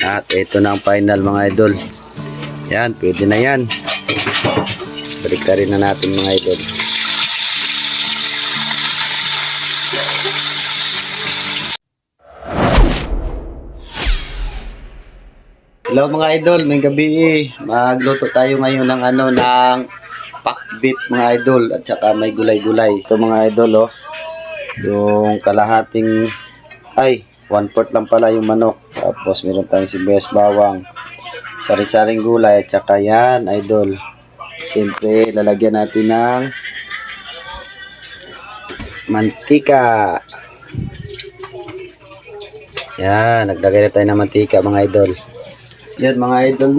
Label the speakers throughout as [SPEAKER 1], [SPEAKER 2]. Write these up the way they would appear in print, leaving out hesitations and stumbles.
[SPEAKER 1] At ito na ang final mga idol. Yan, pwede na yan. Balik ka rin na natin mga idol. Hello mga idol, may gabi. Magluto tayo ngayon ng ng pakbit mga idol at saka may gulay-gulay. Ito mga idol yung kalahating 1/4 lang pala yung manok. Tapos meron tayong sibuyas, bawang, sari-saring gulay at saka yan idol. Siyempre lalagyan natin ng mantika. Yan, naglagay na tayo ng mantika mga idol. Yan mga idol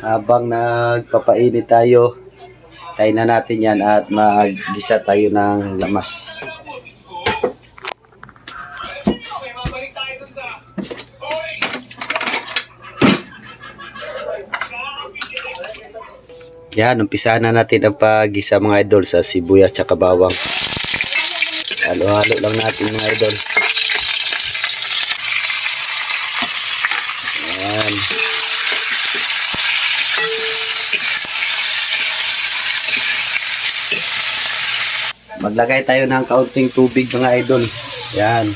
[SPEAKER 1] habang nagpapainit tayo, tayo na natin yan at maggisa tayo ng lamas. Yan, umpisahan na natin ang paggisa mga idol sa sibuyas at bawang. Halo-halo lang natin mga idol. Yan. Maglagay tayo ng kaunting tubig mga idol. Yan.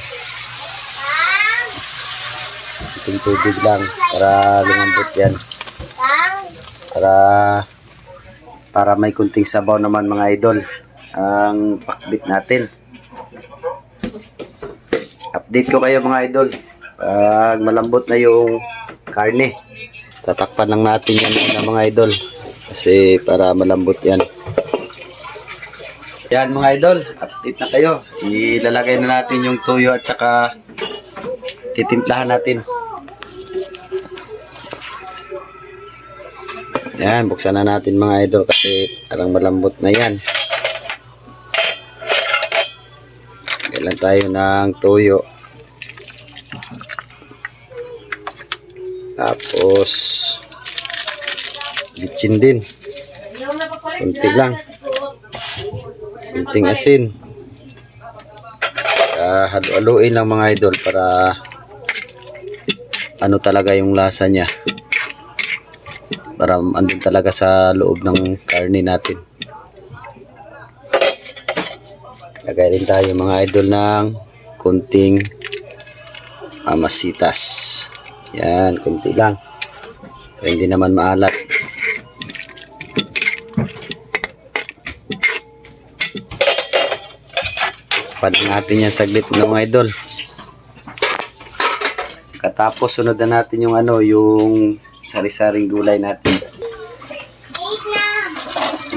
[SPEAKER 1] Kaunting tubig lang para lumambot yan. Para may kunting sabaw naman mga idol ang pakbit natin. Update ko kayo mga idol pag malambot na yung karne. Tatakpan lang natin yan mga idol kasi para malambot yan. Yan mga idol, update na kayo. Ilalagay na natin yung tuyo at saka titimplahan natin. Yan, buksan na natin mga idol kasi parang malambot na yan. Kailan tayo ng tuyo. Tapos bitchin din. Kunti lang. Kunting asin. Halu-haluin lang mga idol para ano talaga yung lasa niya. Para andun talaga sa loob ng karne natin. Lagay rin tayo mga idol ng kunting masitas. Yan, kunti lang. Para hindi naman maalat. Pan natin yan saglit mga idol. Katapos sunod na natin yung yung sari-saring gulay natin.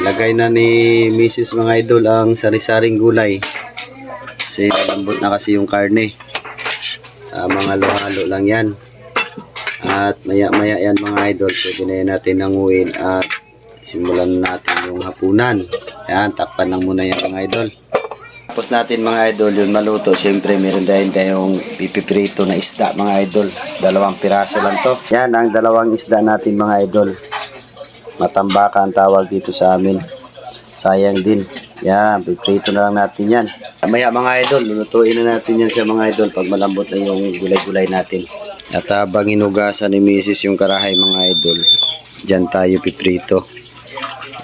[SPEAKER 1] Lagay na ni Mrs. mga idol ang sari-saring gulay. Kasi malambot na kasi yung karne. Mga halo-halo lang yan. At maya-maya yan mga idol. Pwede na yan natin nanguin at simulan natin yung hapunan. Yan, takpan lang muna yan mga idol. Tapos natin mga idol yung maluto. Siyempre meron dahil kayong pipiprito na isda mga idol. 2 piraso lang to. Yan ang 2 isda natin mga idol. Matambaka ang tawag dito sa amin. Sayang din. Yan, piprito na lang natin yan. Maya mga idol, lulutuin na natin yan sa mga idol pag malambot na yung gulay-gulay natin. At habang inugasan ni Mrs. yung karahay mga idol, dyan tayo piprito.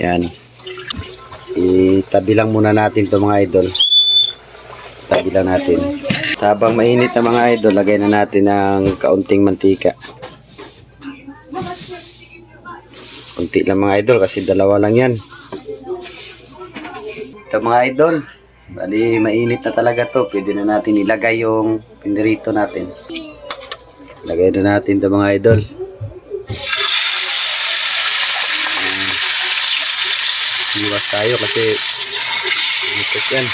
[SPEAKER 1] Yan. Itabi lang muna natin to mga idol. Tabi lang natin. Habang mainit na mga idol, lagay na natin ng kaunting mantika. Kunti lang mga idol kasi 2 lang yan. Ito mga idol, bali mainit na talaga to. Pwede na natin ilagay yung pinirito natin. Lagay na natin ito mga idol. Iwas tayo kasi initok yan.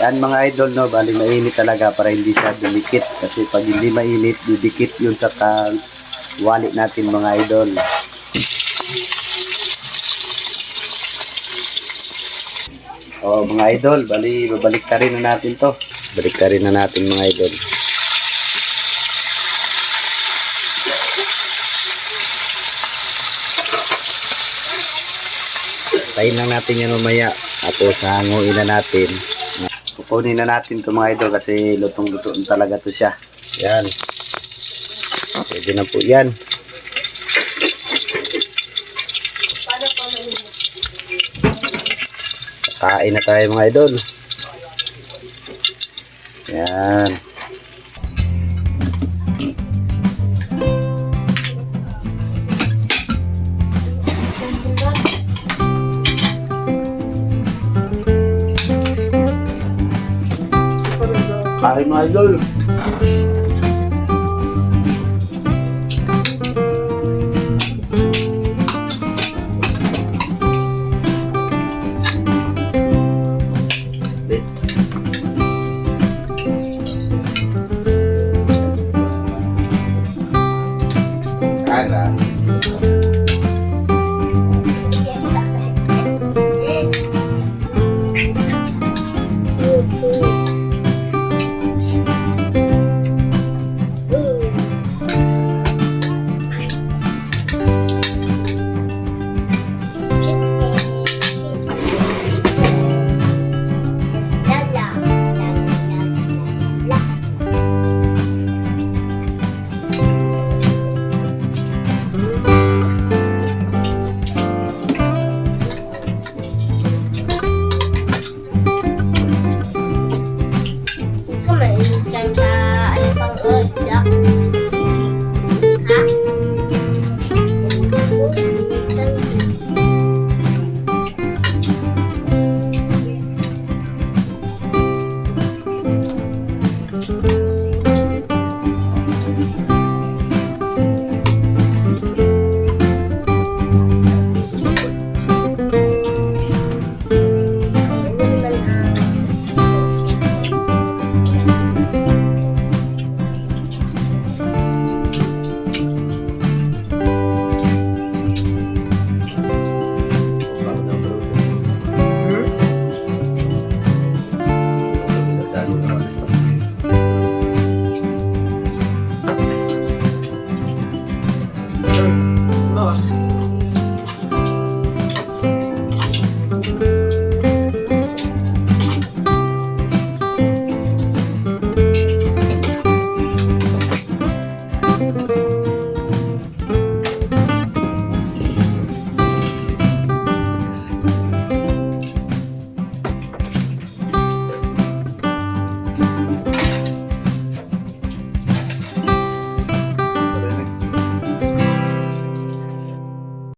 [SPEAKER 1] Yan mga idol bali mainit talaga para hindi siya dumikit kasi pag hindi mainit didikit yun sa wali natin mga idol. Mga idol, bali babalik ka rin na natin to. Balik ka rin na natin mga idol. Tayin lang natin yan mamaya. Tapos hanguin na natin. Kukunin na natin ito mga idol kasi lutong-luto talaga to siya. Yan. Pwede na po yan. Kain na tayo mga idol. Yan. Kain mga idol.